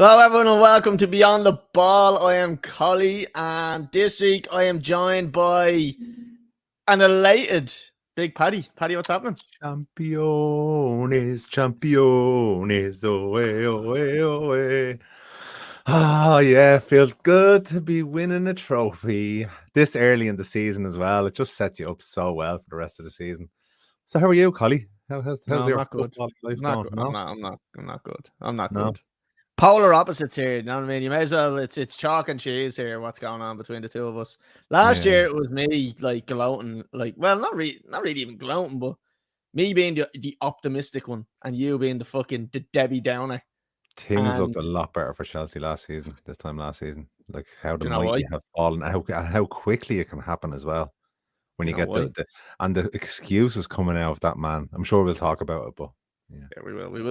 Hello, everyone, and welcome to Beyond the Ball. I am Colly, and this week I am joined by an elated Big Paddy. Paddy, what's happening? Champions, oe. Ah, yeah, feels good to be winning a trophy this early in the season as well. It just sets you up so well for the rest of the season. So, how are you, Colly? How's No, I'm your not good. football life I'm not going? good. No, I'm not good. I'm not no. good. Polar opposites here. You know what I mean? You may as well. It's chalk and cheese here. What's going on between the two of us? Last Yeah. year it was me like gloating, not really even gloating, but me being the optimistic one, and you being the Debbie Downer. Things looked And a lot better for Chelsea this time last season. Like how the do you know why? mighty have fallen, how quickly it can happen as well. When Do you you know get why? the excuses coming out of that man. I'm sure we'll talk about it, but yeah. Yeah,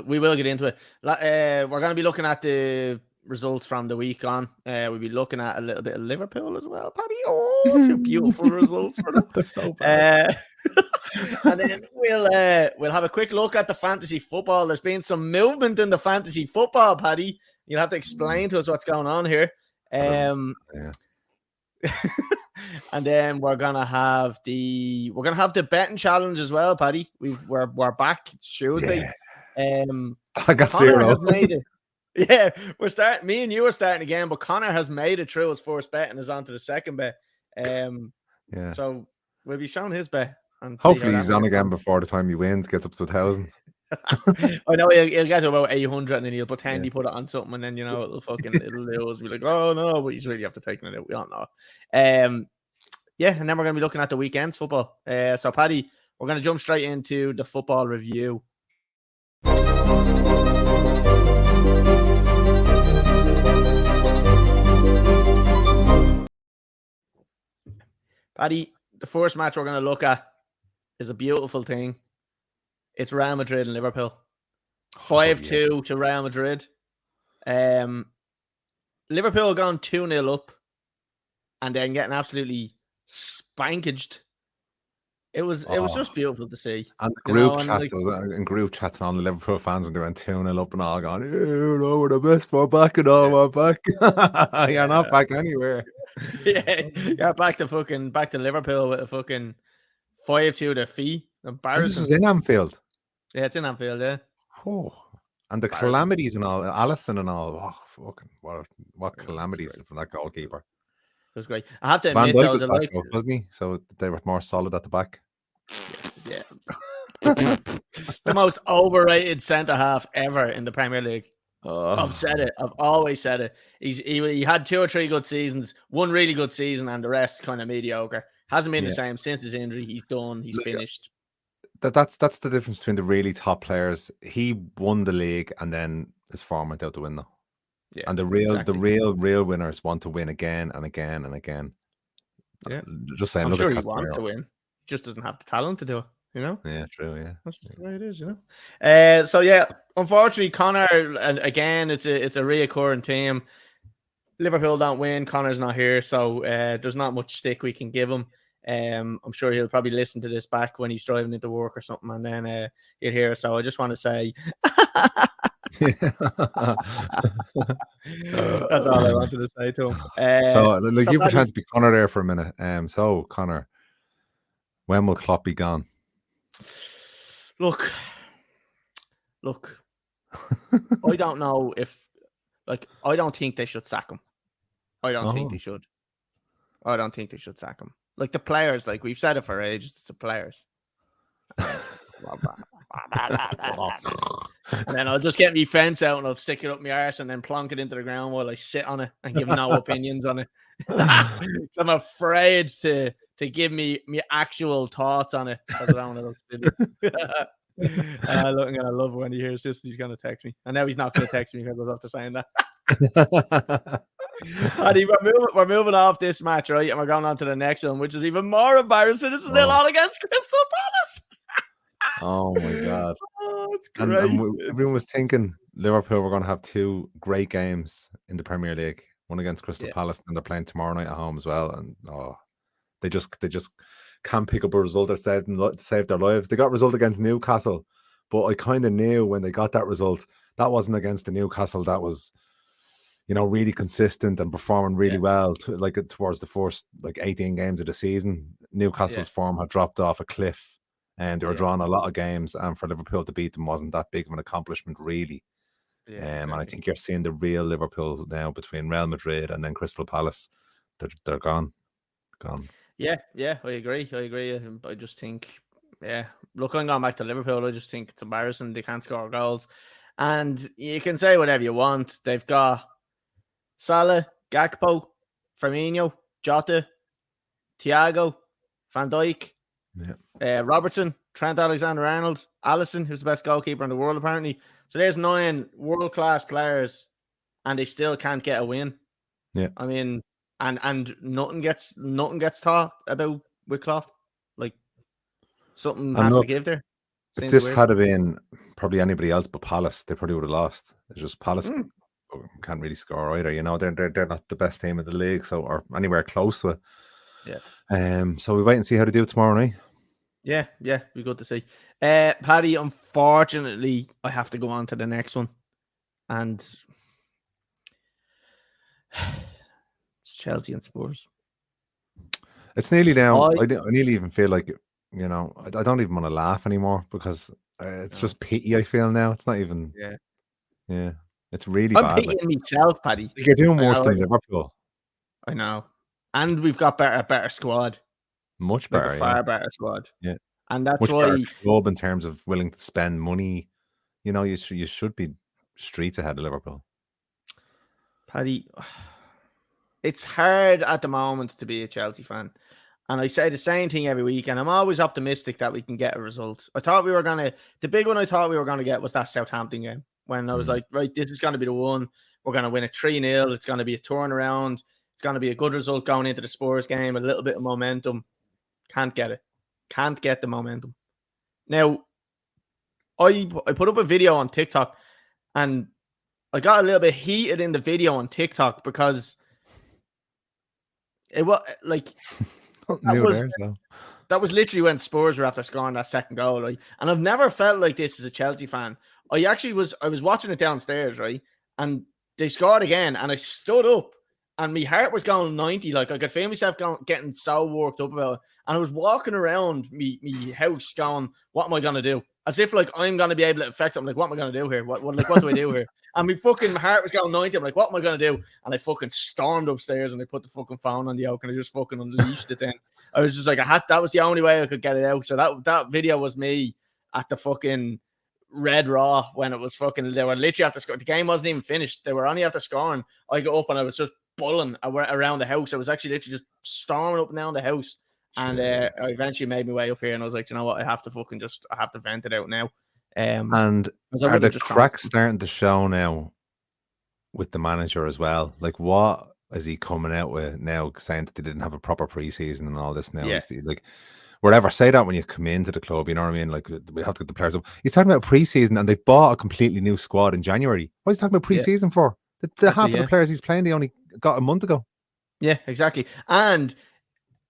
we will get into it. We're going to be looking at the results from the week on. We'll be looking at a little bit of Liverpool as well, Paddy. Oh, two beautiful results for them. They're so bad. And then we'll have a quick look at the fantasy football. There's been some movement in the fantasy football, Paddy. You'll have to explain to us what's going on here. Yeah. And then we're gonna have the betting challenge as well, Paddy. We're back. It's Tuesday. Yeah. I got Connor zero. has made it. Yeah, we're starting. Me and you are starting again, but Connor has made it through his first bet and is on to the second bet. Yeah. So we'll be showing his bet. And hopefully he's on again before the time he wins, gets up to 1,000. I know he'll get to about 800 and then he'll pretend he put it on something and then it'll lose. Be like, oh no, but he's really after taking it out. We don't know. Yeah, and then we're gonna be looking at the weekend's football. So Paddy, we're gonna jump straight into the football review. Paddy, the first match we're gonna look at is a beautiful thing. It's Real Madrid and Liverpool. 5-2 to Real Madrid. Liverpool gone 2-0 up and then getting absolutely spankaged. It was just beautiful to see. And group chats, it was in group chats and all the Liverpool fans when they went 2-0 up and all going, oh, no, we're the best, we're back and all, we're back. You're not back anywhere. Yeah, you're back to Liverpool with a fucking 5-2 defeat. Embarrassing. This was in Anfield. Yeah, it's in Anfield, yeah. Oh, and the calamities and all, Alisson and all. Oh, fucking what calamities from that goalkeeper. It was great. I have to admit, Van Dijk was back, wasn't he? So they were more solid at the back. Yeah. The most overrated centre half ever in the Premier League. I've said it. I've always said it. He had 2 or 3 good seasons, one really good season, and the rest kind of mediocre. Hasn't been the same since his injury. He's done. He's finished. That's the difference between the really top players. He won the league, and then his form went out the window. Yeah, and the real winners want to win again and again and again. Yeah, just saying. I'm sure he wants to win. He just doesn't have the talent to do it. You know. Yeah, true. Yeah, that's just the way it is. You know. So yeah, unfortunately, Connor, and again, it's a reoccurring theme. Liverpool don't win. Connor's not here, so there's not much stick we can give him. I'm sure he'll probably listen to this back when he's driving into work or something, and then he'll hear. So I just want to say, that's all I wanted to say to him. So you pretend to be Connor there for a minute. So Connor, when will Klopp be gone? Look. I don't know if, I don't think they should sack him. I don't think they should. I don't think they should sack him. Like the players, like we've said it for ages, it's the players. And then I'll just get me fence out and I'll stick it up my arse and then plonk it into the ground while I sit on it and give no opinions on it. So I'm afraid to give me actual thoughts on it. I don't want to I'm gonna love when he hears this. He's gonna text me, and now he's not gonna text me because I was after saying that. Paddy, we're moving off this match, right? And we're going on to the next one, which is even more embarrassing. It's 0-0 against Crystal Palace. Oh my god. It's great. And everyone was thinking Liverpool were going to have 2 great games in the Premier League, one against Crystal Palace, and they're playing tomorrow night at home as well. And they just can't pick up a result that saved their lives. They got a result against Newcastle, but I kind of knew when they got that result that wasn't against the Newcastle that was really consistent and performing really well towards the first 18 games of the season. Newcastle's form had dropped off a cliff and they were drawing a lot of games, and for Liverpool to beat them wasn't that big of an accomplishment really. And I think you're seeing the real Liverpool now between Real Madrid and then Crystal Palace. They're gone. Yeah, I agree. I just think, look, I'm going back to Liverpool. I just think it's embarrassing. They can't score goals. And you can say whatever you want. They've got Salah, Gakpo, Firmino, Jota, Thiago, Van Dijk, Robertson, Trent Alexander-Arnold, Alisson, who's the best goalkeeper in the world apparently. So there's 9 world-class players, and they still can't get a win. Yeah, I mean, and nothing gets talked about with Klopp. Like, something has to give there. If this had been probably anybody else but Palace, they probably would have lost. It's just Palace can't really score either. They're not the best team in the league, or anywhere close to it. Yeah. So we wait and see how they do tomorrow night. Yeah, be good to see. Paddy, unfortunately, I have to go on to the next one, and it's Chelsea and Spurs. It's nearly down. I nearly even feel like I don't even want to laugh anymore because it's just pity. I feel now. It's not even. Yeah. It's really bad. I'm pitying myself, Paddy. You're doing worse than Liverpool. I know, and we've got a better squad. Much better, a far better squad. Yeah, and that's much why better club in terms of willing to spend money. You should be streets ahead of Liverpool. Paddy, it's hard at the moment to be a Chelsea fan. And I say the same thing every week, and I'm always optimistic that we can get a result. The big one I thought we were going to get was that Southampton game, when I was like, right, this is going to be the one. We're going to win it 3-0. It's going to be a turnaround. It's going to be a good result going into the Spurs game, a little bit of momentum. Can't get it. Can't get the momentum. Now, I put up a video on TikTok, and I got a little bit heated in the video on TikTok because it was like... That was literally when Spurs were after scoring that second goal, right? And I've never felt like this as a Chelsea fan. I was watching it downstairs, right? And they scored again, and I stood up, and my heart was going 90. Like, I could feel myself getting so worked up about it. And I was walking around me house going, what am I going to do? As if, like, I'm going to be able to affect it. I'm like, what am I going to do here? What do I do here? And my heart was going 90. I'm like, what am I going to do? And I fucking stormed upstairs, and I put the fucking phone on the oak, and I just fucking unleashed it then. I was just like, that was the only way I could get it out. So that video was me at the fucking Red Raw when it was fucking, they were literally after scoring. The game wasn't even finished. They were only after scoring. I got up and I was just bulling around the house. I was actually literally just storming up and down the house. And I eventually made my way up here, and I was like, you know what? I have to vent it out now. And are the cracks starting to show now with the manager as well? Like, what is he coming out with now, saying that they didn't have a proper preseason and all this now? Like, whatever, say that when you come into the club, you know what I mean? Like, we have to get the players up. He's talking about preseason, and they bought a completely new squad in January. What is he talking about preseason for? The half of the players he's playing, they only got a month ago. Yeah, exactly. And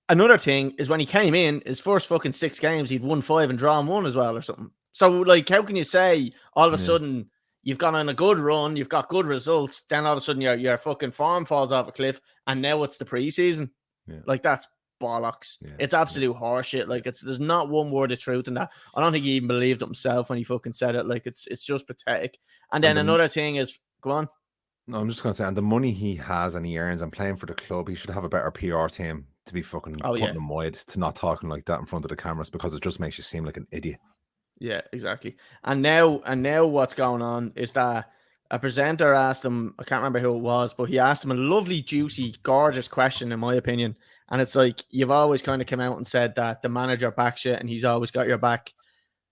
another thing is, when he came in, his first fucking 6 games, he'd won 5 and drawn 1 as well or something. So, like, how can you say all of a sudden you've gone on a good run, you've got good results, then all of a sudden your fucking form falls off a cliff, and now it's the preseason? Like, that's bollocks. It's absolute horseshit. Like, there's not one word of truth in that. I don't think he even believed it himself when he fucking said it. Like, it's just pathetic. And then another thing is, go on. No, I'm just going to say, and the money he has and he earns and playing for the club, he should have a better PR team to be fucking putting him wide, to not talking like that in front of the cameras, because it just makes you seem like an idiot. Yeah, exactly. And now what's going on is that a presenter asked him, I can't remember who it was, but he asked him a lovely, juicy, gorgeous question, in my opinion. And it's like, you've always kind of come out and said that the manager backs you and he's always got your back.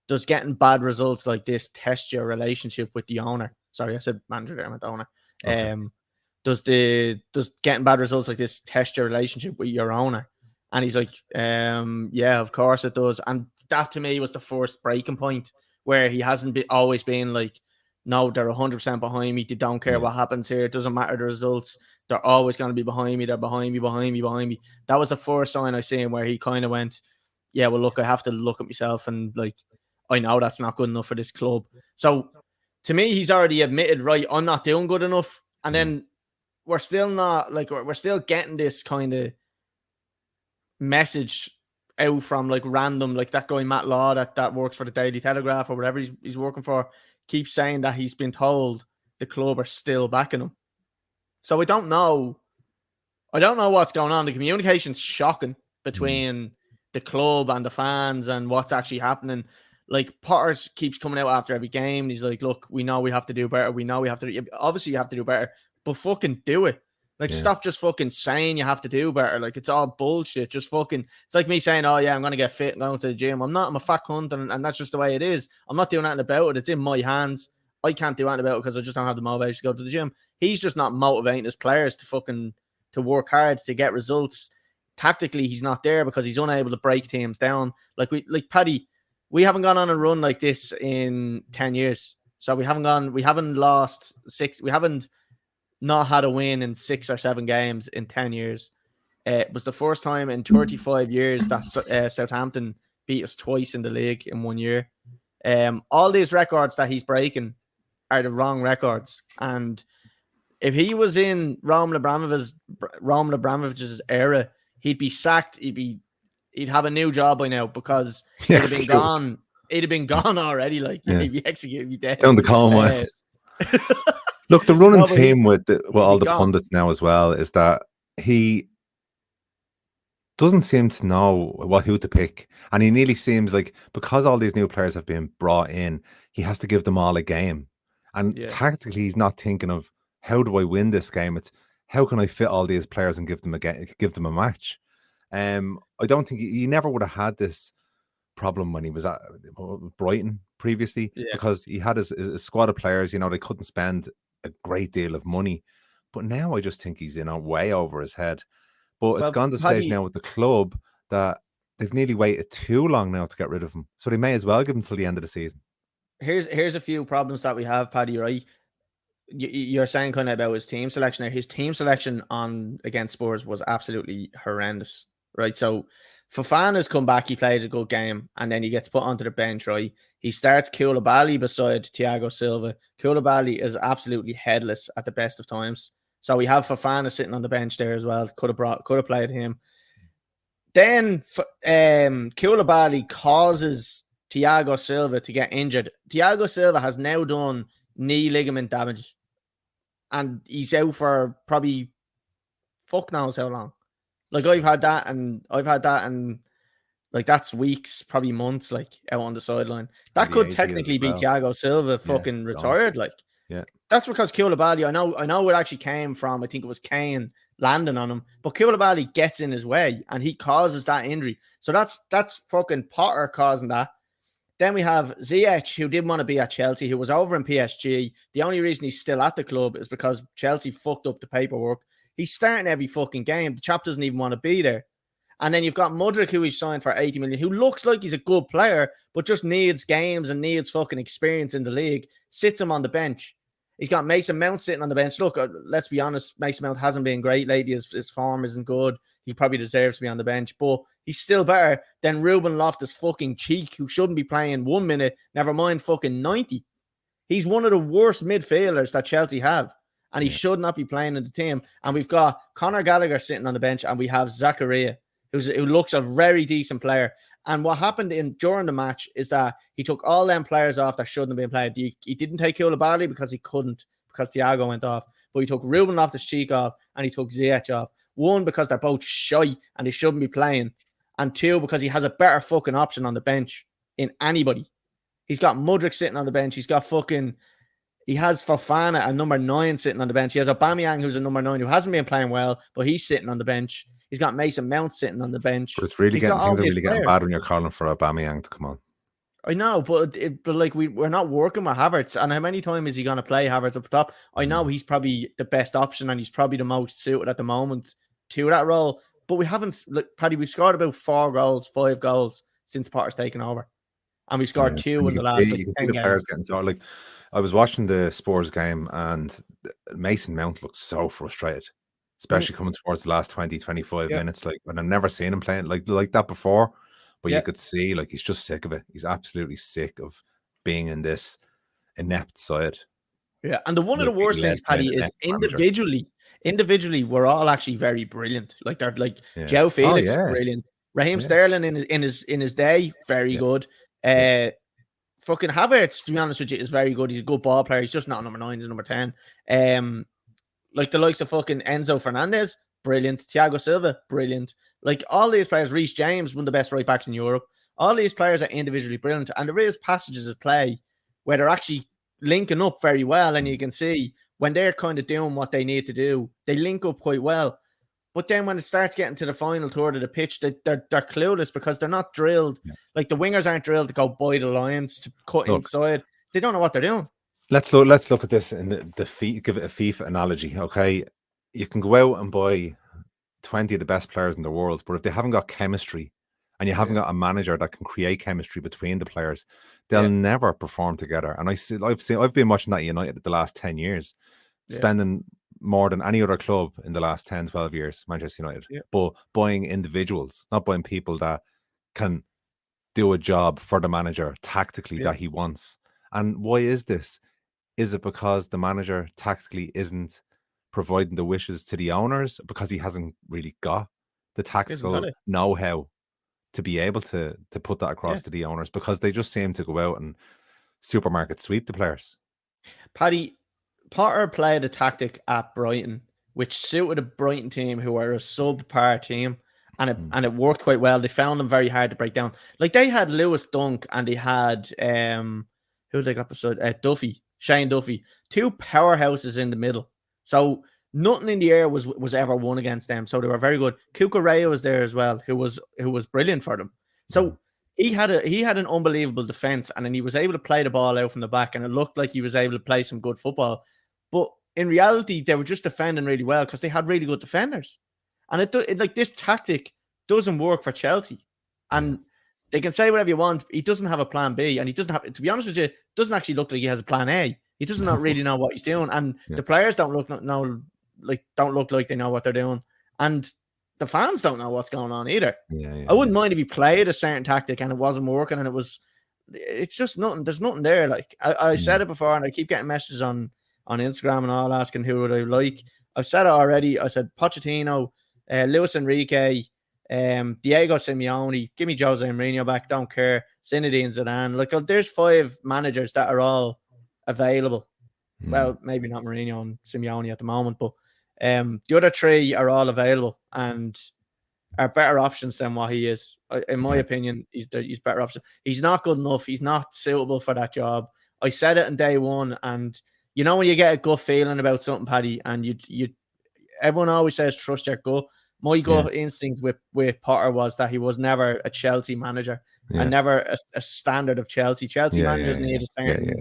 Does getting bad results like this test your relationship with the owner? Sorry, I said manager there, I meant owner. Okay. Does getting bad results like this test your relationship with your owner? And he's like, yeah, of course it does. And that to me was the first breaking point, where he hasn't always been like, no, they're 100% behind me. They don't care what happens here. It doesn't matter the results. They're always going to be behind me. They're behind me. That was the first sign I seen where he kind of went, yeah, well, look, I have to look at myself, and like, I know that's not good enough for this club. So to me, he's already admitted, right, I'm not doing good enough. And then we're still not like we're still getting this kind of message out from like random, like that guy Matt Law that works for the Daily Telegraph or whatever he's working for, keeps saying that he's been told the club are still backing him. So I don't know what's going on. The communication's shocking between the club and the fans and what's actually happening. Like Potter keeps coming out after every game and he's like, look, we know we have to do better. We know we have to obviously you have to do better, but fucking do it. Like, stop just fucking saying you have to do better. Like, it's all bullshit. Just fucking, it's like me saying, oh, yeah, I'm going to get fit and going to the gym. I'm not. I'm a fat cunt, and that's just the way it is. I'm not doing anything about it. It's in my hands. I can't do anything about it because I just don't have the motivation to go to the gym. He's just not motivating his players to work hard, to get results. Tactically, he's not there because he's unable to break teams down. Like Paddy, we haven't gone on a run like this in 10 years. So we haven't lost 6, we haven't not had a win in 6 or 7 games in 10 years. It was the first time in 35 years that Southampton beat us twice in the league in 1 year. All these records that he's breaking are the wrong records. And if he was in Roman Abramovich's era, he'd be sacked. He'd have a new job by now because he'd have been gone. He'd have been gone already. Like he'd be executed, he'd be dead. Down the column. Look, the running theme with all the pundits now as well is that he doesn't seem to know who to pick. And he nearly seems like, because all these new players have been brought in, he has to give them all a game. And tactically, he's not thinking of, how do I win this game? It's, how can I fit all these players and give them a match? I don't think he never would have had this problem when he was at Brighton previously, because he had his squad of players. They couldn't spend a great deal of money, but now I just think he's way over his head. But it's gone to stage now with the club that they've nearly waited too long now to get rid of him, so they may as well give him till the end of the season. Here's a few problems that we have, Paddy. Right, you're saying kind of about his team selection. His team selection against Spurs was absolutely horrendous. Right, so Fofana's come back, he played a good game, and then he gets put onto the bench, right? He starts Koulibaly beside Thiago Silva. Koulibaly is absolutely headless at the best of times. So we have Fofana sitting on the bench there as well. Could have played him. Then Koulibaly causes Thiago Silva to get injured. Thiago Silva has now done knee ligament damage, and he's out for probably fuck knows how long. Like I've had that, and like that's weeks, probably months, like out on the sideline. That could technically be Thiago Silva fucking retired. Like, that's because Koulibaly, I know it actually came from, I think it was Kane landing on him, but Koulibaly gets in his way and he causes that injury. So that's fucking Potter causing that. Then we have Ziyech, who didn't want to be at Chelsea, who was over in PSG. The only reason he's still at the club is because Chelsea fucked up the paperwork. He's starting every fucking game. The chap doesn't even want to be there. And then you've got Mudryk, who he's signed for 80 million, who looks like he's a good player, but just needs games and needs fucking experience in the league. Sits him on the bench. He's got Mason Mount sitting on the bench. Look, let's be honest, Mason Mount hasn't been great lately. His form isn't good. He probably deserves to be on the bench, but he's still better than Ruben Loftus fucking Cheek, who shouldn't be playing 1 minute, never mind fucking 90. He's one of the worst midfielders that Chelsea have, and he should not be playing in the team. And we've got Conor Gallagher sitting on the bench, and we have Zakaria, who looks a very decent player. And what happened during the match is that he took all them players off that shouldn't have been played. He didn't take Koulibaly because he couldn't, because Thiago went off. But he took Ruben Loftus-Cheek off, and he took Ziyech off. 1, because they're both shy and they shouldn't be playing. And 2, because he has a better fucking option on the bench in anybody. He's got Mudryk sitting on the bench. He has Fofana at number 9 sitting on the bench. He has Aubameyang, who's a number 9, who hasn't been playing well, but he's sitting on the bench. He's got Mason Mount sitting on the bench. But it's really getting bad when you're calling for Aubameyang to come on. I know, but like we're not working with Havertz. And how many times is he going to play Havertz up top? I know he's probably the best option, and he's probably the most suited at the moment to that role. But we haven't, Paddy, we've scored about 5 goals since Potter's taken over. And we scored 2 in the last 10 games. Players getting so, like, I was watching the Spurs game, and Mason Mount looked so frustrated, especially coming towards the last 20, 25 minutes. Like, and I've never seen him playing like that before. But you could see, like, he's just sick of it. He's absolutely sick of being in this inept side. Yeah, and one of will the be worst led things, by Paddy, the is next manager. individually, we're all actually very brilliant. Like they're like Yeah. Joe Oh Felix, yeah. brilliant. Raheem Yeah. Sterling in his day, very Yeah. good. Yeah. Fucking Havertz, to be honest with you, is very good. He's a good ball player. He's just not number 9, he's number 10. Like the likes of fucking Enzo Fernandez, brilliant. Thiago Silva, brilliant. Like all these players, Reece James, one of the best right backs in Europe. All these players are individually brilliant, and there is passages of play where they're actually linking up very well, and you can see when they're kind of doing what they need to do, they link up quite well. But then when it starts getting to the final third of the pitch, they're clueless because they're not drilled. Yeah. Like the wingers aren't drilled to go by the lines to cut Look, inside. They don't know what they're doing. let's look at this in give it a FIFA analogy. Okay, you can go out and buy 20 of the best players in the world, but if they haven't got chemistry and you haven't got a manager that can create chemistry between the players, they'll never perform together. And I've been watching that United the last 10 years, spending more than any other club in the last 10, 12 years, Manchester United, but buying individuals, not buying people that can do a job for the manager tactically that he wants. And why is this? Is it because the manager tactically isn't providing the wishes to the owners because he hasn't really got the tactical know-how to be able to put that across to the owners, because they just seem to go out and supermarket sweep the players? Paddy, Potter played a tactic at Brighton which suited a Brighton team who are a subpar team, and it worked quite well. They found them very hard to break down. Like they had Lewis Dunk and they had who they got beside Shane Duffy, two powerhouses in the middle. So nothing in the air was ever won against them. So they were very good. Cucurella was there as well, who was brilliant for them. So he had an unbelievable defense, and then he was able to play the ball out from the back, and it looked like he was able to play some good football. But in reality, they were just defending really well because they had really good defenders. And like this tactic doesn't work for Chelsea. And they can say whatever you want. He doesn't have a plan B, and he doesn't have, to be honest with you, doesn't actually look like he has a plan A. He doesn't really know what he's doing, and the players don't look like they know what they're doing, and the fans don't know what's going on either. I wouldn't mind if he played a certain tactic and it wasn't working, and it's just nothing. There's nothing there. Like I said it before, and I keep getting messages on Instagram and all asking who would I like. I've said it already. I said Pochettino, Luis Enrique, Diego Simeone. Give me Jose Mourinho back. Don't care. Zinedine Zidane. Like there's 5 managers that are all available. Well, maybe not Mourinho and Simeone at the moment, but the other 3 are all available and are better options than what he is. In my opinion, he's better option. He's not good enough. He's not suitable for that job. I said it in day one, and you know when you get a gut feeling about something, Paddy, and you everyone always says trust your gut. My gut instinct with Potter was that he was never a Chelsea manager and never a standard of Chelsea. Chelsea managers need a certain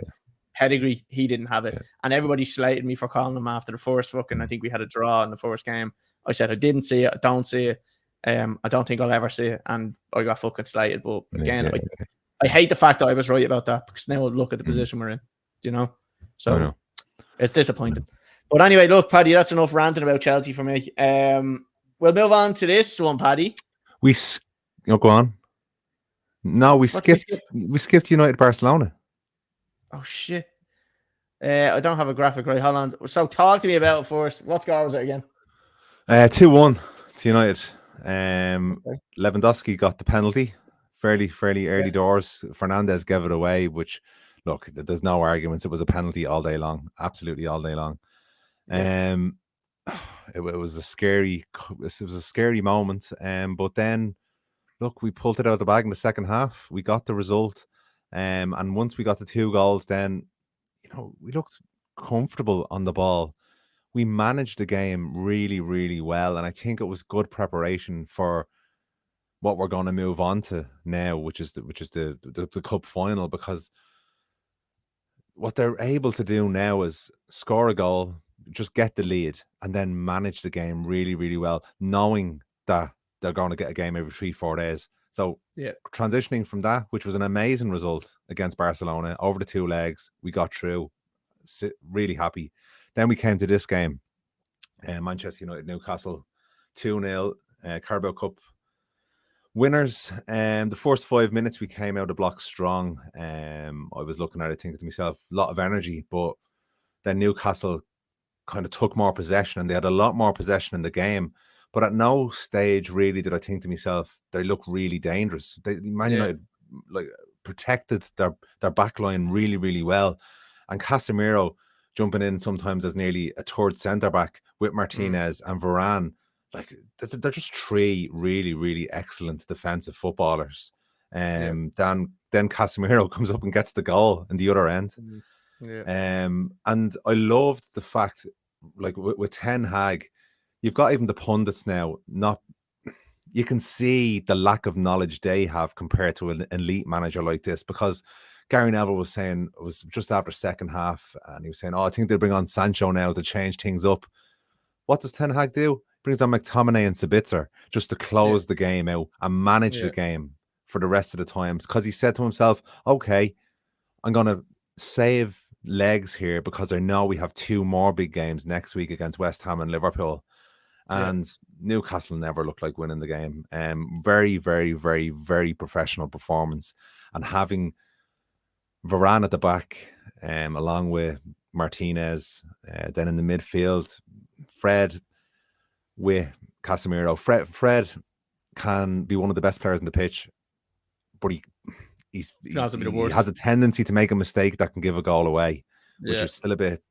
pedigree. He didn't have it. And everybody slated me for calling him after the first fucking, I think we had a draw in the first game. I said I didn't see it. I don't see it. I don't think I'll ever see it. And I got fucking slated. But again, I hate the fact that I was right about that, because now look at the position we're in. Do you know? So it's disappointing. But anyway, look, Paddy, that's enough ranting about Chelsea for me. We'll move on to this one, Paddy. Go on. No, we skipped United Barcelona. Oh shit. I don't have a graphic right. Hold on. So talk to me about it first. What score was it again? 2-1 to United. Lewandowski got the penalty fairly early doors. Fernandez gave it away, which, look, there's no arguments. It was a penalty all day long. Absolutely all day long. It was a scary moment. But then, look, we pulled it out of the bag in the second half. We got the result. And once we got the 2 goals, then, we looked comfortable on the ball. We managed the game really, really well. And I think it was good preparation for what we're going to move on to now, which is the cup final, because what they're able to do now is score a goal, just get the lead, and then manage the game really, really well, knowing that they're going to get a game every 3-4 days. So transitioning from that, which was an amazing result against Barcelona, over the 2 legs, we got through. Really happy. Then we came to this game, Manchester United Newcastle, 2-0, Carabao Cup winners. The first 5 minutes we came out of the block strong. I was looking at it thinking to myself, a lot of energy, but then Newcastle kind of took more possession, and they had a lot more possession in the game. But at no stage really did I think to myself, they look really dangerous. Man United like protected their back line really, really well. And Casemiro jumping in sometimes as nearly a third centre-back with Martinez and Varane. Like, they're just three really, really excellent defensive footballers. Then Casemiro comes up and gets the goal in the other end. And I loved the fact, like with Ten Hag, you've got even the pundits now, you can see the lack of knowledge they have compared to an elite manager like this, because Gary Neville was saying, it was just after second half, and he was saying, I think they'll bring on Sancho now to change things up. What does Ten Hag do? Brings on McTominay and Sabitzer just to close the game out and manage the game for the rest of the times, because he said to himself, okay, I'm going to save legs here because I know we have 2 more big games next week against West Ham and Liverpool. And Newcastle never looked like winning the game. Very, very, very, very professional performance. And having Varane at the back, along with Martinez, then in the midfield, Fred with Casemiro. Fred can be one of the best players on the pitch, but he has a tendency to make a mistake that can give a goal away, which is still a bit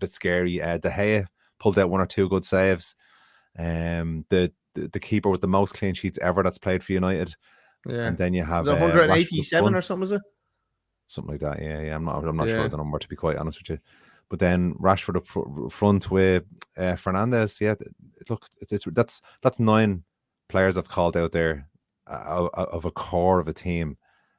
scary. De Gea pulled out 1 or 2 good saves. The keeper with the most clean sheets ever that's played for United. And then you have 187 or something, was it? Something like that. Yeah. I'm not sure of the number, to be quite honest with you. But then Rashford up front with Fernandes. Yeah, look, that's 9 players I've called out there of a core of a team.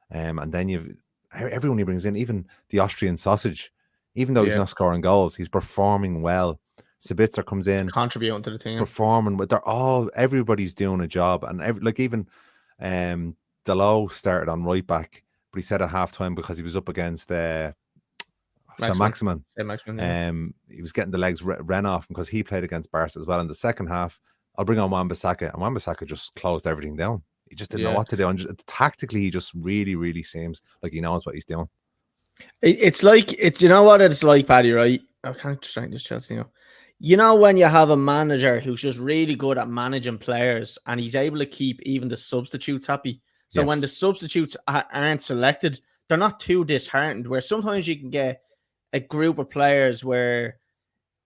And then you've everyone he brings in, even the Austrian sausage, even though he's not scoring goals, he's performing well. Sabitzer comes in, contributing to the team, performing, but everybody's doing a job. And even Dalot started on right back, but he said at halftime, because he was up against Saint-Maximin. He was getting the legs ran off because he played against Barca as well. In the second half, I'll bring on Wan-Bissaka, and Wan-Bissaka just closed everything down. He just didn't know what to do. And tactically, he just really, really seems like he knows what he's doing. It's like, you know what it's like, Paddy, right? I can't just this Chelsea now. You know, when you have a manager who's just really good at managing players, and he's able to keep even the substitutes happy. So when the substitutes aren't selected, they're not too disheartened, where sometimes you can get a group of players where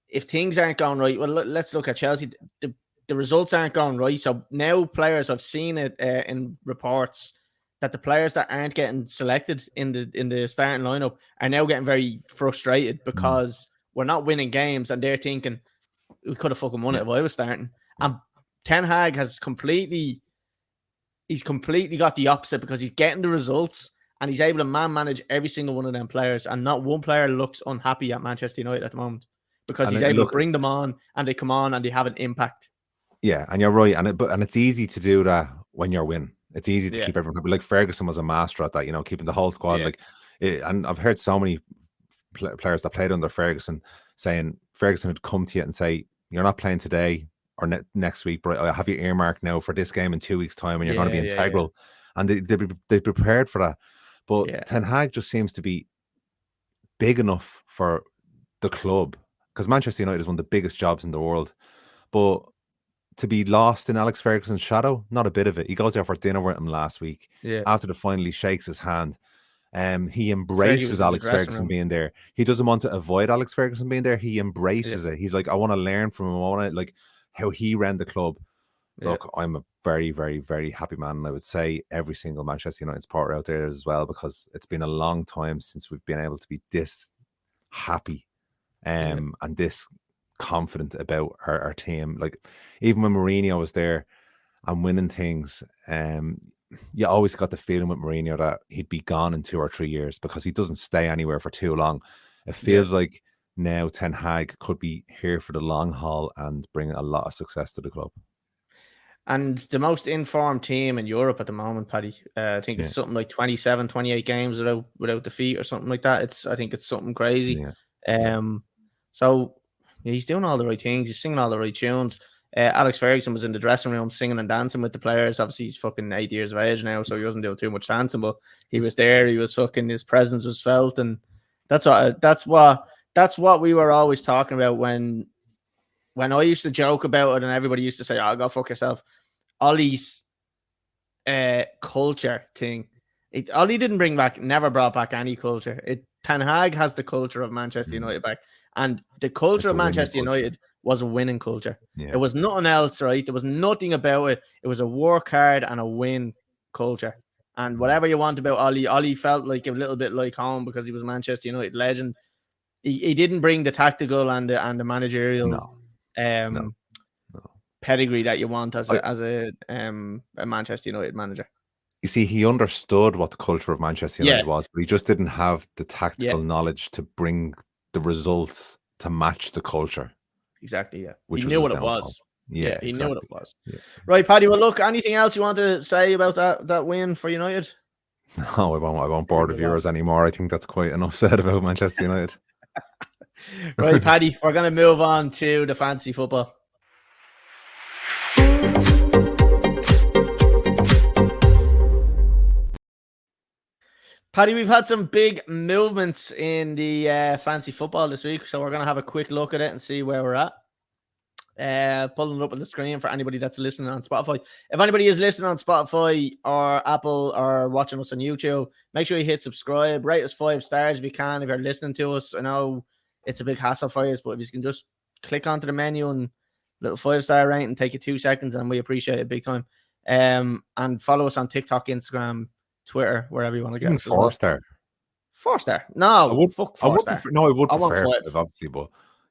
if things aren't going right, well, let's look at Chelsea. The results aren't going right. So now players, I've seen it in reports that the players that aren't getting selected in the starting lineup are now getting very frustrated because we're not winning games, and they're thinking, we could have fucking won it if I was starting. And Ten Hag has completely got the opposite, because he's getting the results and he's able to manage every single one of them players, and not one player looks unhappy at Manchester United at the moment, because he's able to bring them on, and they come on and they have an impact. Yeah, and you're right, and it's easy to do that when you're winning. It's easy to keep everyone happy. Like Ferguson was a master at that, keeping the whole squad. And I've heard so many players that played under Ferguson saying Ferguson would come to you and say, you're not playing today or next week, but I have you earmarked now for this game in 2 weeks' time, and you're going to be integral. And they prepared for that. But Ten Hag just seems to be big enough for the club, because Manchester United is one of the biggest jobs in the world. But to be lost in Alex Ferguson's shadow, not a bit of it. He goes out for dinner with him last week. After the final, he shakes his hand. He embraces Alex Ferguson being there. He doesn't want to avoid Alex Ferguson being there. He embraces it. He's like, I want to learn from him. I want to, like, how he ran the club. Look, I'm a very, very, very happy man. And I would say every single Manchester United supporter out there as well, because it's been a long time since we've been able to be this happy and this confident about our team. Like, even when Mourinho was there and winning things, you always got the feeling with Mourinho that he'd be gone in 2 or 3 years, because he doesn't stay anywhere for too long. It feels like now Ten Hag could be here for the long haul and bring a lot of success to the club. And the most informed team in Europe at the moment, Paddy. I think it's something like 27, 28 games without defeat or something like that. I think it's something crazy. So he's doing all the right things. He's singing all the right tunes. Alex Ferguson was in the dressing room singing and dancing with the players. Obviously, he's fucking 8 years of age now, so he wasn't doing too much dancing, but he was there. He was fucking, his presence was felt, and that's what that's what we were always talking about when I used to joke about it and everybody used to say, "Oh, go fuck yourself." Ollie's culture thing. Ollie didn't never brought back any culture. Ten Hag has the culture of Manchester United back, and the culture of Manchester United was a winning culture. Yeah. It was nothing else, right? There was nothing about it. It was a work hard and a win culture. And whatever you want about Ollie felt like a little bit like home because he was a Manchester United legend. He didn't bring the tactical and the managerial pedigree that you want as a Manchester United manager. You see, he understood what the culture of Manchester United was, but he just didn't have the tactical knowledge to bring the results to match the culture. Exactly, yeah. He knew what it was. Yeah, he knew what it was. Yeah. Right, Paddy, well, look, anything else you want to say about that win for United? No, I won't bore the viewers anymore. I think that's quite enough said about Manchester United. Right, Paddy, we're going to move on to the fantasy football. Paddy, we've had some big movements in the fantasy football this week, so we're going to have a quick look at it and see where we're at. Pulling it up on the screen for anybody that's listening on Spotify. If anybody is listening on Spotify or Apple or watching us on YouTube, make sure you hit subscribe, rate us 5 stars if you can, if you're listening to us. I know it's a big hassle for you, but if you can just click onto the menu and little 5-star rating, take you 2 seconds, and we appreciate it big time. And follow us on TikTok, Instagram, Twitter, wherever you want to get. 4-star. 4-star. No, fuck 4-star. I would I prefer want 5, obviously, but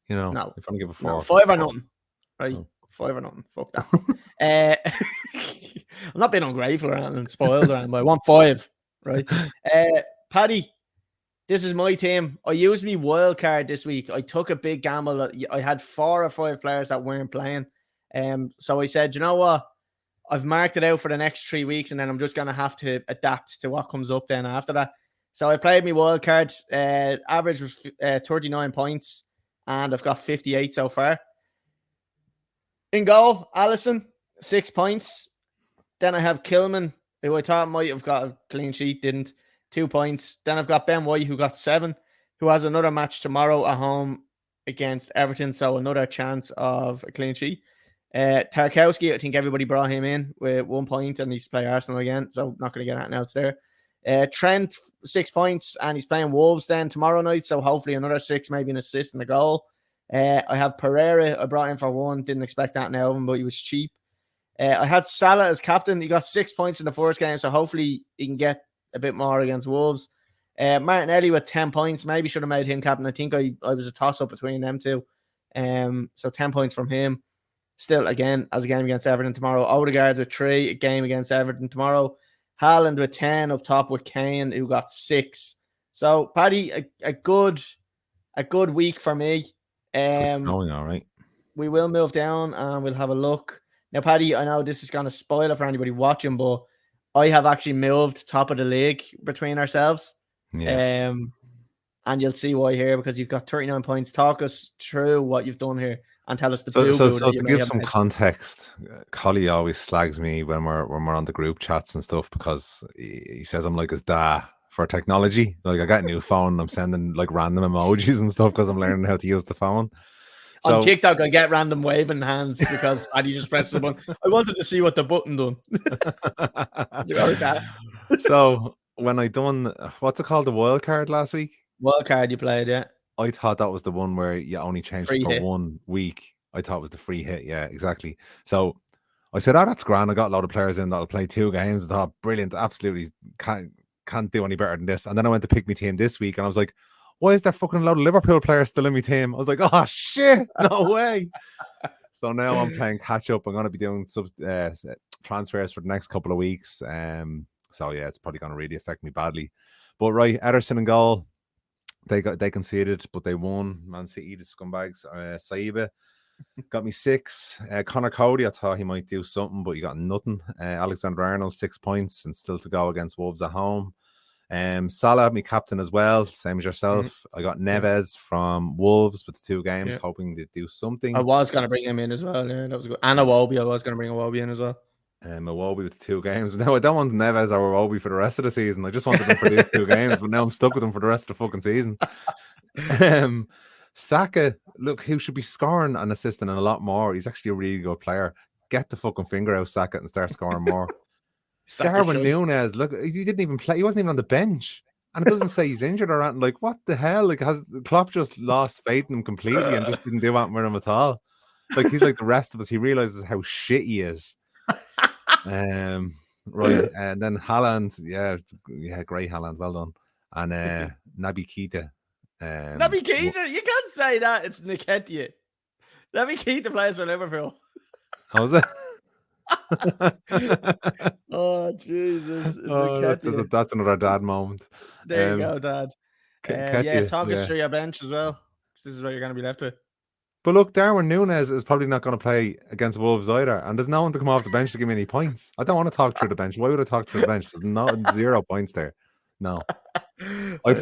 if I'm going to give a 4. 5 or nothing. Right, 5 or nothing. Fuck that. I'm not being ungrateful or anything, spoiled or anything, but I want 5. Right, Paddy, this is my team. I used me wild card this week. I took a big gamble. I had 4 or 5 players that weren't playing. So I said, you know what? I've marked it out for the next 3 weeks, and then I'm just gonna have to adapt to what comes up then after that. So I played me wild card. Average was 39 points, and I've got 58 so far. In goal, Alisson, 6 points. Then I have Kilman, who I thought might have got a clean sheet, didn't. 2 points. Then I've got Ben White, who got 7, who has another match tomorrow at home against Everton, so another chance of a clean sheet. Tarkowski, I think everybody brought him in with 1 point, and he's playing Arsenal again, so not going to get anything else there. Trent, 6 points, and he's playing Wolves then tomorrow night, so hopefully another 6, maybe an assist and a goal. I have Pereira, I brought him for 1, didn't expect that now, but he was cheap. I had Salah as captain. He got 6 points in the first game, so hopefully he can get a bit more against Wolves. Martinelli with 10 points, maybe should have made him captain. I think I was a toss-up between them two. So 10 points from him. Still, again, as a game against Everton tomorrow. Odegaard with 3, a game against Everton tomorrow. Haaland with 10 up top with Kane, who got 6. So, Paddy, a good week for me. All right. We will move down and we'll have a look. Now, Paddy, I know this is going to spoil it for anybody watching, but I have actually moved top of the league between ourselves. Yes. And you'll see why here, because you've got 39 points. Talk us through what you've done here and tell us the So to give some context, Colly always slags me when we're on the group chats and stuff, because he says I'm like his dad for technology. Like, I got a new phone, I'm sending like random emojis and stuff because I'm learning how to use the phone. So, on TikTok, I get random waving hands because Paddy just presses the button. I wanted to see what the button done. So when I done, what's it called, the wild card last week? Wild card you played, yeah. I thought that was the one where you only changed it for 1 week. I thought it was the free hit. Yeah, exactly. So I said, that's grand. I got a lot of players in that'll play 2 games. I thought, brilliant. Absolutely can't do any better than this. And then I went to pick my team this week, and I was like, why is there fucking a load of Liverpool players still in my team? I was like, oh shit, no way. So now I'm playing catch up. I'm going to be doing transfers for the next couple of weeks. So yeah, it's probably going to really affect me badly. But right, Ederson and goal. They conceded, but they won. Man City, the scumbags. Saiba got me 6. Connor Cody, I thought he might do something, but he got nothing. Alexander-Arnold, 6 points and still to go against Wolves at home. Salah, me captain as well, same as yourself. I got Neves from Wolves with the 2 games, hoping to do something. I was going to bring him in as well. Yeah, that was good. And Iwobi, I was going to bring Iwobi in as well. Iwobi with the 2 games. No, I don't want Neves or Iwobi for the rest of the season. I just wanted them for these 2 games, but now I'm stuck with them for the rest of the fucking season. Saka, look, who should be scoring and assisting and a lot more. He's actually a really good player. Get the fucking finger out, Saka, and start scoring more. Darwin Núñez, look, he didn't even play. He wasn't even on the bench. And it doesn't say he's injured or anything. Like, what the hell? Like, has Klopp just lost faith in him completely and just didn't do anything with him at all? Like, he's like the rest of us. He realizes how shit he is. Right. And then Haaland, yeah, great Haaland. Well done. And Naby Keita. Naby Keita? You can't say that. It's Nketiah. Naby Keita plays for Liverpool. How's it? Oh, Jesus. It's that's another dad moment. There you go, Dad. Talk us through your bench as well. This is what you're going to be left with. But look, Darwin Núñez is probably not going to play against Wolves either. And there's no one to come off the bench to give me any points. I don't want to talk through the bench. Why would I talk through the bench? There's 0 points there. No. I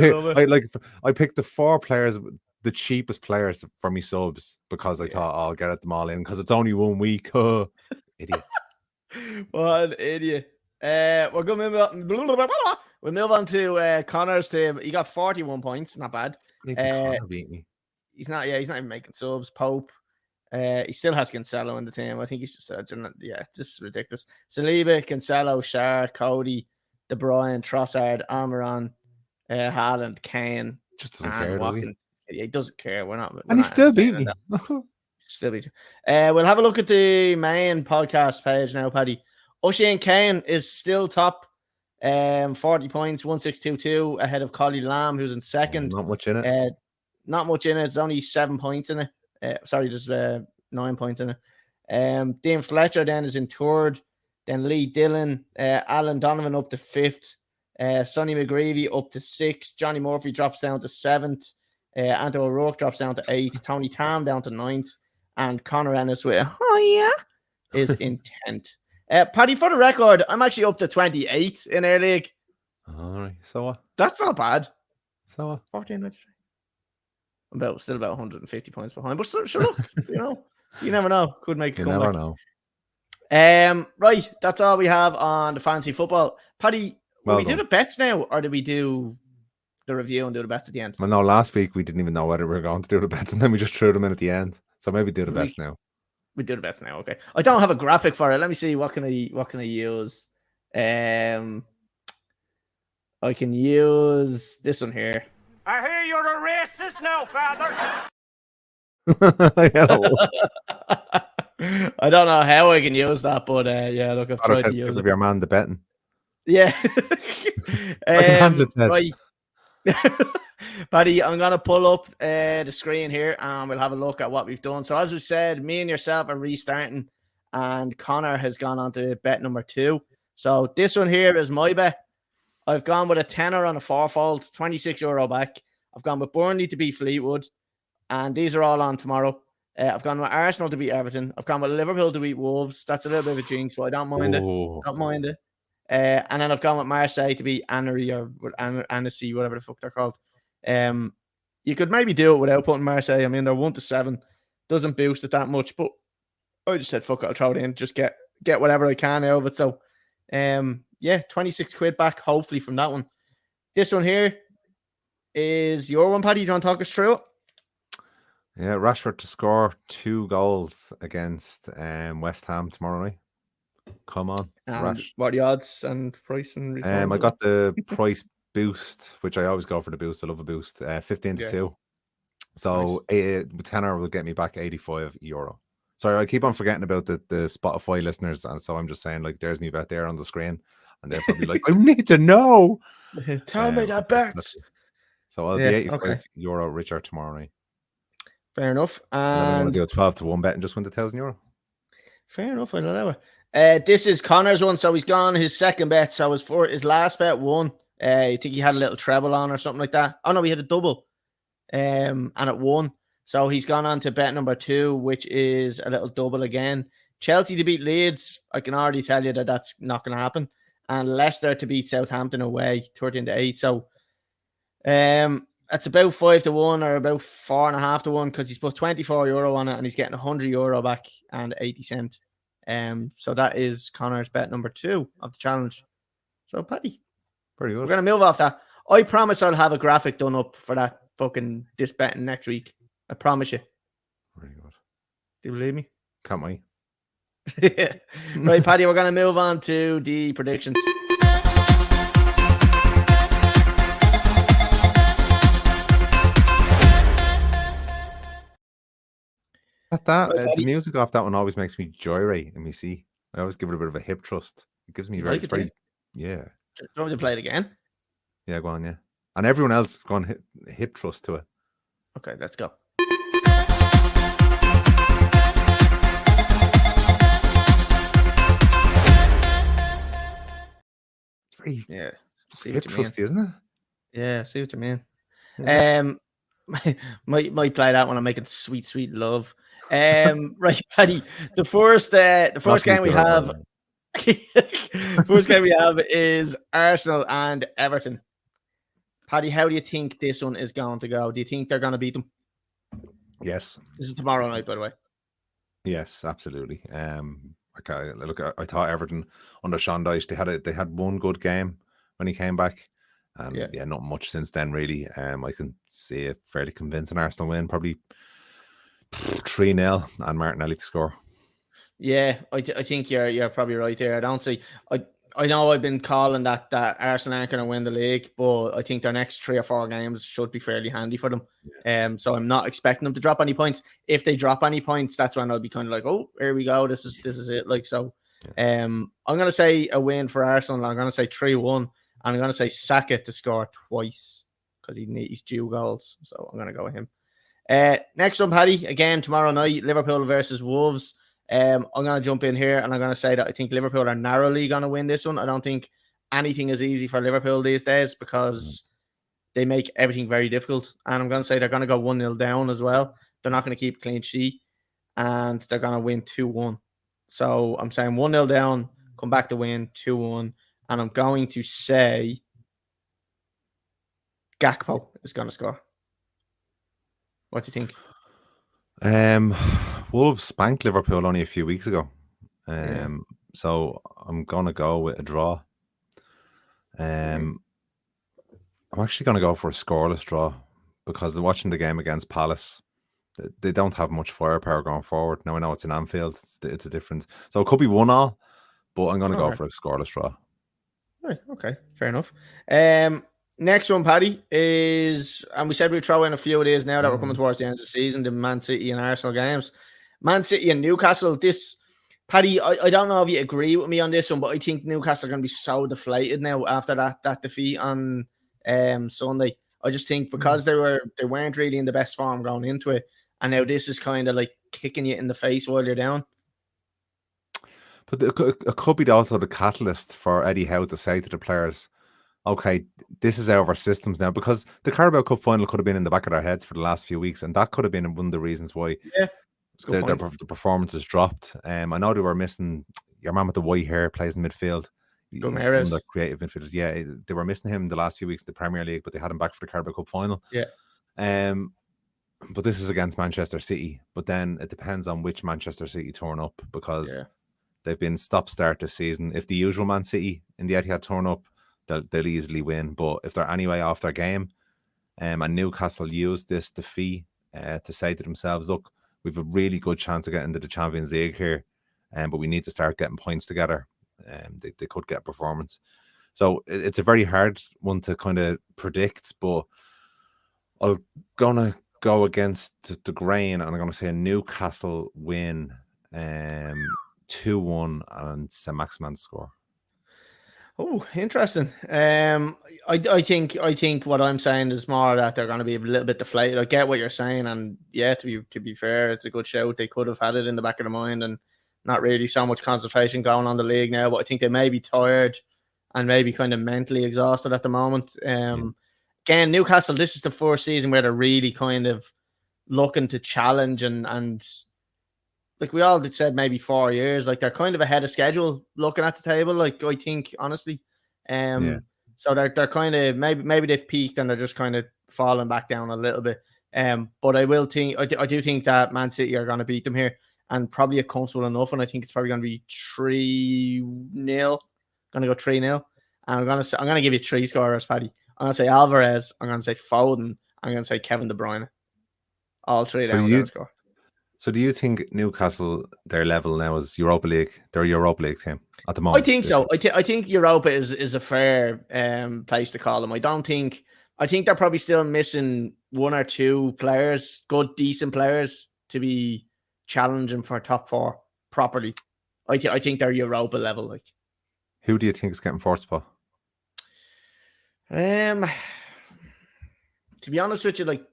picked the 4 players, the cheapest players for me subs, because I thought I'll get them all in because it's only 1 week. Idiot. What an idiot. We're going to move on. We'll move on to Connor's team. He got 41 points. Not bad. Connor beat me. He's not even making subs. Pope. He still has Cancelo in the team. I think he's just just ridiculous. Saliba, Cancelo, Schär, Cody, De Bruyne, Trossard, Almiron, Haaland, Kane. Just doesn't care, Watkins. Does he? He doesn't care. We're not. And he still beat me. Still beat you. We'll have a look at the main podcast page now, Paddy. O'Shane Kane is still top. 40 points, 1622 ahead of Colly Lamb, who's in second. Not much in it. Not much in it. It's only 7 points in it. There's 9 points in it. Dean Fletcher then is in third. Then Lee Dillon, Alan Donovan up to 5th. Sonny McGreevy up to 6th. Johnny Murphy drops down to 7th. Anto O'Rourke drops down to 8th. Tony Tam down to 9th. And Connor Ennis with is in 10th. Paddy, for the record, I'm actually up to 28th in our league. All right. So what? That's not bad. So what? 14. I'm still about 150 points behind. But sure, look, you never know. Could make a comeback. You never know. Right. That's all we have on the fantasy football. Paddy, do we do the bets now, or do we do the review and do the bets at the end? Well, no, last week we didn't even know whether we were going to do the bets, and then we just threw them in at the end. So maybe do the bets now. We do the bets now, okay. I don't have a graphic for it. Let me see. What can I use? I can use this one here. I hear you're a racist now, father. I don't know how I can use that, but look, I've tried to use it. Your man, the betting. Yeah. Right. Paddy, I'm going to pull up the screen here and we'll have a look at what we've done. So as we said, me and yourself are restarting and Connor has gone on to bet number 2. So this one here is my bet. I've gone with a tenner on a 4-fold, €26 back. I've gone with Burnley to beat Fleetwood and these are all on tomorrow. I've gone with Arsenal to beat Everton. I've gone with Liverpool to beat Wolves. That's a little bit of a jinx, but I don't mind it. Don't mind it. And then I've gone with Marseille to beat Annery or Annecy, whatever the fuck they're called. You could maybe do it without putting Marseille. I mean, they're 1-7. Doesn't boost it that much, but I just said, fuck it, I'll throw it in. Just get whatever I can out of it. So, 26 quid back, hopefully, from that one. This one here is your one, Paddy. Do you want to talk us through it? Yeah, Rashford to score 2 goals against West Ham tomorrow night. Come on. What are the odds and price and return? I got the price boost, which I always go for the boost. I love a boost. 15-2. So nice. Tenner will get me back €85. Sorry, I keep on forgetting about the Spotify listeners, and so I'm just saying, like, there's me bet there on the screen, and they're probably like, I need to know. Tell me that bets. So I'll be €85 richer tomorrow night. Fair enough. And I'm going to do a 12-1 bet and just win the €1,000. Fair enough. I don't know. This is Connor's one, so he's gone his second bet. So his last bet won. I think he had a little treble on or something like that. Oh no, he had a double, and it won. So he's gone on to bet number 2, which is a little double again. Chelsea to beat Leeds. I can already tell you that that's not going to happen. And Leicester to beat Southampton away, 13-8. So, it's about 5-1 or about 4.5-1 because he's put €24 on it and he's getting €100 back and 80 cents. So that is Connor's bet number 2 of the challenge. So, Paddy, pretty good. We're going to move off that. I promise I'll have a graphic done up for that fucking this betting next week. I promise you. Very good. Do you believe me? Can't wait. Right, Paddy, we're going to move on to the predictions. The music off that one always makes me gyrate. Let me see. I always give it a bit of a hip thrust. It gives me very, yeah. Do you want me to play it again? Yeah, go on, yeah. And everyone else, go on, hip thrust to it. Okay, let's go. It's very hip thrusty, isn't it? Yeah, see what you mean. Yeah. Might play that when I'm making sweet love. Right, Paddy. The first game we have. First game we have is Arsenal and Everton. Paddy, how do you think this one is going to go? Do you think they're going to beat them? Yes. This is tomorrow night, by the way. Yes, absolutely. I thought Everton under Sean Dyche, they had one good game when he came back. And not much since then, really. I can see a fairly convincing Arsenal win, probably 3-0, and Martinelli to score. Yeah, I think you're probably right there. I don't see. I know I've been calling that Arsenal aren't going to win the league, but I think their next 3 or 4 games should be fairly handy for them. Yeah. So I'm not expecting them to drop any points. If they drop any points, that's when I'll be kind of like, oh, here we go. This is it. Like so. Yeah. I'm going to say a win for Arsenal. I'm going to say 3-1. I'm going to say Saka to score twice because he's due goals. So I'm going to go with him. Next one, Paddy. Again, tomorrow night, Liverpool versus Wolves. I'm going to jump in here and I'm going to say that I think Liverpool are narrowly going to win this one. I don't think anything is easy for Liverpool these days because they make everything very difficult. And I'm going to say they're going to go 1-0 down as well. They're not going to keep a clean sheet and they're going to win 2-1. So I'm saying 1-0 down, come back to win 2-1. And I'm going to say Gakpo is going to score. What do you think? Wolves spanked Liverpool only a few weeks ago. So I'm going to go with a draw. I'm actually going to go for a scoreless draw because watching the game against Palace, they don't have much firepower going forward. Now I know it's in Anfield. It's a different. So it could be 1-1, but I'm going to go for a scoreless draw. Right, okay, fair enough. Next one, Paddy, is, and we said we'd throw in a few of these now that we're coming towards the end of the season, the Man City and Arsenal games. Man City and Newcastle, Paddy, I don't know if you agree with me on this one, but I think Newcastle are going to be so deflated now after that defeat on Sunday. I just think because they weren't really in the best form going into it, and now this is kind of like kicking you in the face while you're down. But it could be also the catalyst for Eddie Howe to say to the players, okay, this is out of our systems now, because the Carabao Cup final could have been in the back of their heads for the last few weeks, and that could have been one of the reasons why the performances dropped. I know they were missing your man with the white hair, plays in midfield. He's one of the creative midfielders. Yeah, they were missing him the last few weeks in the Premier League, but they had him back for the Carabao Cup final. Yeah. But this is against Manchester City. But then it depends on which Manchester City turn up, because they've been stop-start this season. If the usual Man City in the Etihad turn up, they'll easily win. But if they're anyway off their game, and Newcastle use this defeat to say to themselves, look, we've a really good chance of getting into the Champions League here, but we need to start getting points together. They could get performance. So it's a very hard one to kind of predict, but I'm going to go against the grain, and I'm going to say a Newcastle win, 2-1, and Saint-Maximin score. Oh, interesting. I think what I'm saying is more that they're going to be a little bit deflated. I get what you're saying, and yeah, to be fair, it's a good shout. They could have had it in the back of their mind and not really so much concentration going on the league now. But I think they may be tired and maybe kind of mentally exhausted at the moment. Again, Newcastle, this is the first season where they're really kind of looking to challenge and like we all said, maybe 4 years, like they're kind of ahead of schedule looking at the table. Like I think honestly, so they're kind of maybe they've peaked and they're just kind of falling back down a little bit. But I do think that Man City are going to beat them here, and probably a comfortable enough. And I think it's probably going to be 3-0. Going to go 3-0. And I'm going to give you 3 scorers, Paddy. I'm going to say Alvarez. I'm going to say Foden. I'm going to say Kevin De Bruyne. All three of So them are you going to score. So do you think Newcastle, their level now is Europa League? They're a Europa League team at the I moment. think so. I think Europa is a fair place to call them. I think they're probably still missing one or two players, good, decent players, to be challenging for top four properly. I think they're Europa level. Like, Who do you think is getting fourth spot? to be honest with you, like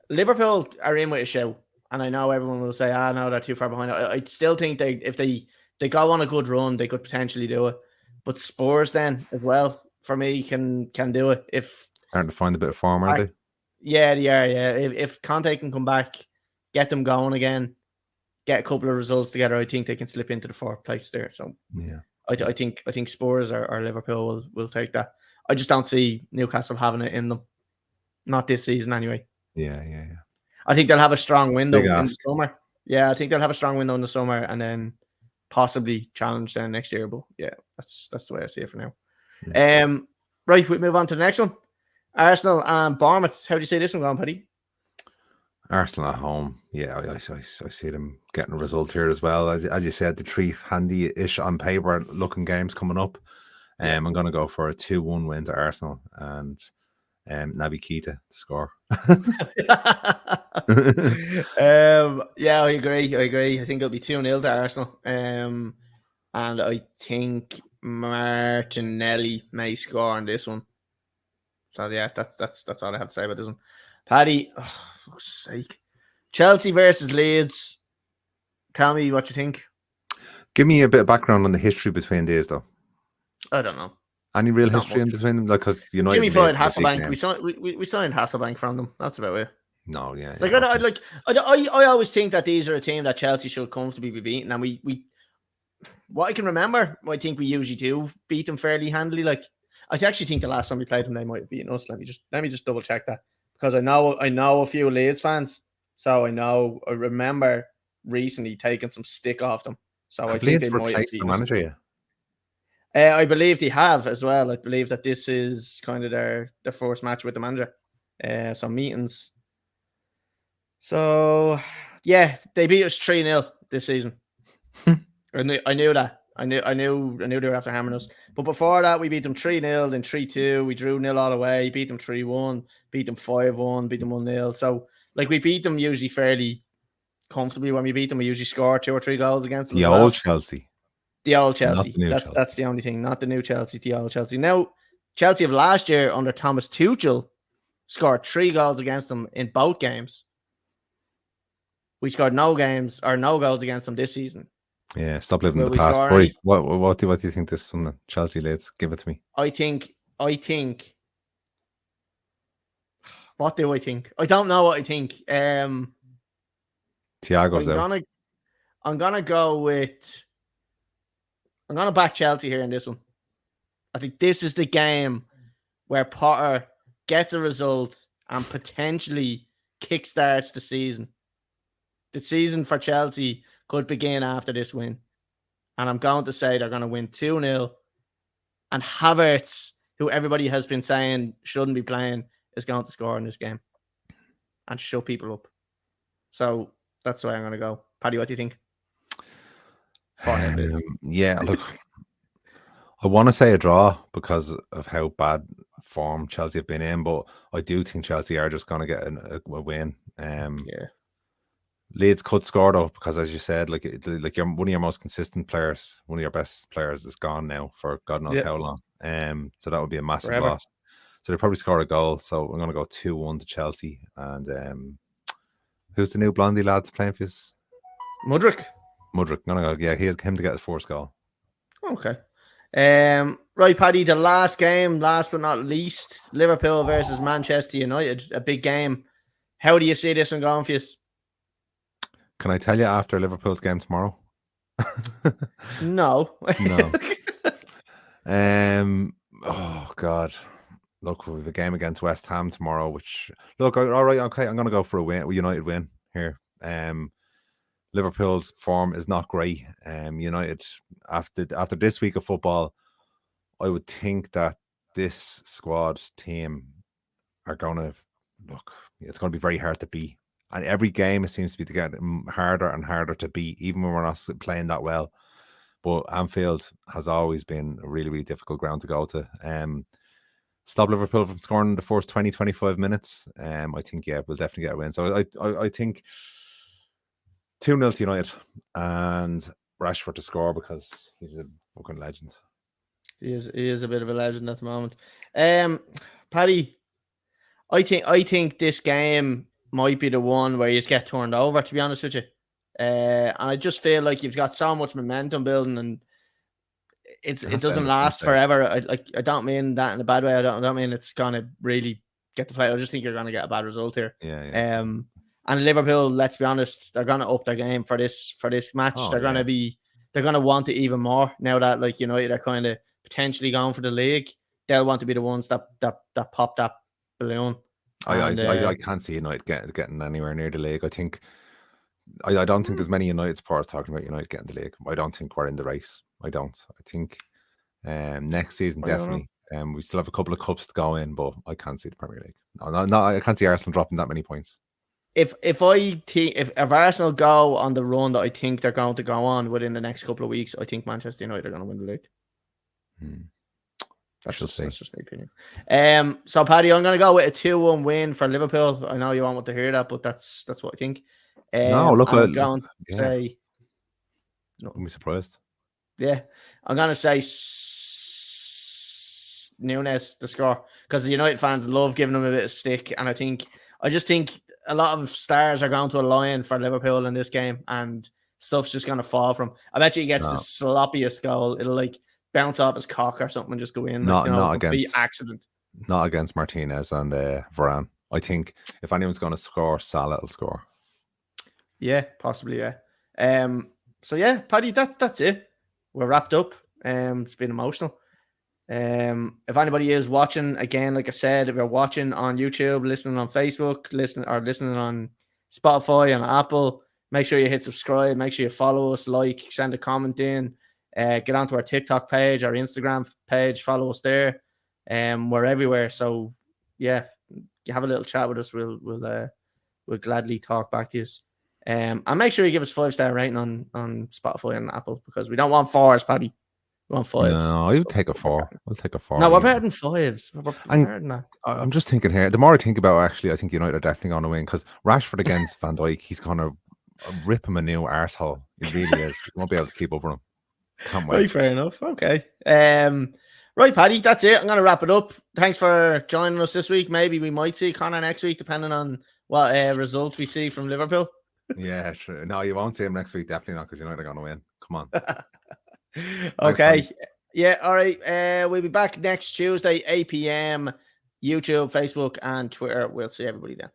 Liverpool are in with a show, and I know everyone will say, no, they're too far behind. I still think if they go on a good run, they could potentially do it. But Spurs then as well, for me, can do it. If Starting to find a bit of form, aren't they? Yeah, they are, yeah. If Conte can come back, get them going again, get a couple of results together, I think they can slip into the fourth place there. So Yeah. I think Spurs or Liverpool will take that. I just don't see Newcastle having it in them. Not this season anyway. Yeah. I think they'll have a strong window Big in ask. the summer. Yeah, I think they'll have a strong window in the summer and then possibly challenge then next year. But yeah, that's the way I see it for now. Yeah. Right, we move on to the next one. Arsenal and Bournemouth. How do you see this one going, Paddy? Arsenal at home. Yeah, I see them getting a result here as well. As you said, the three handy-ish on paper looking games coming up. I'm going to go for a 2-1 win to Arsenal and Naby Keita to score. Yeah, I agree. I think it'll be 2-0 to Arsenal. And I think Martinelli may score on this one. So yeah, that's all I have to say about this one. Paddy, for fuck's sake. Chelsea versus Leeds. Tell me what you think. Give me a bit of background on the history between these, though. I don't know. Any real history in between them? Like, because United. Jimmy Floyd, Hasselbank. We signed Hasselbank from them. That's about it. No, yeah. Like I always think that these are a team that Chelsea should comfortably be beaten, and we what I can remember, I think we usually do beat them fairly handily. Like I actually think the last time we played them, they might have beaten us. Let me just double check that because I know a few Leeds fans, so I remember recently taking some stick off them. So I think they might have beaten the manager. Yeah. I believe they have as well. I believe that this is kind of their first match with the manager. Some meetings. So yeah, they beat us 3-0 this season. I knew that. I knew they were after hammering us. But before that, we beat them 3-0, then 3-2. We drew 0 all the way. Beat them 3-1. Beat them 5-1. Beat them 1-0. So like we beat them usually fairly comfortably. When we beat them, we usually score 2 or 3 goals against them. The old Chelsea. The old Chelsea. Chelsea. That's the only thing. Not the new Chelsea. The old Chelsea. Now, Chelsea of last year under Thomas Tuchel scored 3 goals against them in both games. We scored no goals against them this season. Yeah, stop living in the past. Right. What do you think this one, Chelsea Leeds? Give it to me. I think. What do I think? I don't know what I think. Thiago's out. I'm gonna go with. I'm gonna back Chelsea here in this one. I think this is the game where Potter gets a result and potentially kickstarts the season. The season for Chelsea could begin after this win. And I'm going to say they're going to win 2-0. And Havertz, who everybody has been saying shouldn't be playing, is going to score in this game and shut people up. So that's the way I'm going to go. Paddy, what do you think? Yeah, look, I want to say a draw because of how bad form Chelsea have been in, but I do think Chelsea are just going to get a win. Yeah. Leeds could score though, because as you said, like you're one of your most consistent players, one of your best players is gone now for God knows how long. So that would be a massive loss. So they probably score a goal. So I'm gonna go 2-1 to Chelsea. And who's the new blondie lad playing for us? Mudryk. I'm gonna go, him to get his first goal. Okay. Right, Paddy, the last game, last but not least, Liverpool versus Manchester United, a big game. How do you see this one going for you? Can I tell you after Liverpool's game tomorrow? No. Oh God. Look, we have a game against West Ham tomorrow, which look, all right, okay, I'm gonna go for a United win here. Liverpool's form is not great. United after this week of football, I would think that this squad team are gonna look, it's going to be very hard to beat. And every game it seems to be getting harder and harder to beat, even when we're not playing that well. But Anfield has always been a really, really difficult ground to go to. Stop Liverpool from scoring in the first 20, 25 minutes. I think, we'll definitely get a win. So I think 2-0 to United and Rashford to score because he's a fucking legend. He is a bit of a legend at the moment. Paddy, I think this game might be the one where you just get turned over, to be honest with you. And I just feel like you've got so much momentum building, and it doesn't last forever. I don't mean that in a bad way. I don't mean it's gonna really get the play. I just think you're gonna get a bad result here. Yeah. And Liverpool, let's be honest, they're gonna up their game for this match. They're gonna want it even more now that like United are kind of potentially going for the league. They'll want to be the ones that pop that balloon. I can't see United getting anywhere near the league. I think I don't think there's many United supporters talking about United getting the league. I don't think we're in the race. I don't. I think next season definitely. We still have a couple of cups to go in, but I can't see the Premier League. No, I can't see Arsenal dropping that many points. If Arsenal go on the run that I think they're going to go on within the next couple of weeks, I think Manchester United are going to win the league. That's just my opinion. So Paddy, I'm going to go with a 2-1 win for Liverpool. I know you won't want to hear that, but that's what I think. I'm going to say. No, I'm surprised. Yeah, I'm going to say Nunes to score because the United fans love giving him a bit of stick, and I just think a lot of stars are going to align for Liverpool in this game, and stuff's just going to fall from. I bet you he gets the sloppiest goal. It'll like bounce off his cock or something and just go in. Not against accident. Not against Martinez and Varane. I think if anyone's going to score, Salah will score. Yeah, possibly. Yeah. So yeah, Paddy, that's it. We're wrapped up. It's been emotional. If anybody is watching, again, like I said, if you're watching on YouTube, listening on Facebook, listening on Spotify and Apple, make sure you hit subscribe. Make sure you follow us, send a comment in. Get onto our TikTok page, our Instagram page, follow us there. We're everywhere. So yeah, you have a little chat with us. We'll gladly talk back to you. And make sure you give us 5-star rating on Spotify and Apple because we don't want 4s, Paddy. We want 5s. No, I'll take a 4. We'll take a 4. No, we're better than 5s. We're better than that. I'm just thinking here. The more I think about it, actually, I think United are definitely going to win because Rashford against Van Dijk, he's going to rip him a new arsehole. He really is. He won't be able to keep up with him. Can't wait. Right, fair enough. Okay. Right, Paddy, that's it. I'm going to wrap it up. Thanks for joining us this week. Maybe we might see Connor next week, depending on what result we see from Liverpool. Yeah, true. No, you won't see him next week. Definitely not, because United are going to win. Come on. Okay. Thanks, yeah, all right. We'll be back next Tuesday, 8 p.m. YouTube, Facebook, and Twitter. We'll see everybody then.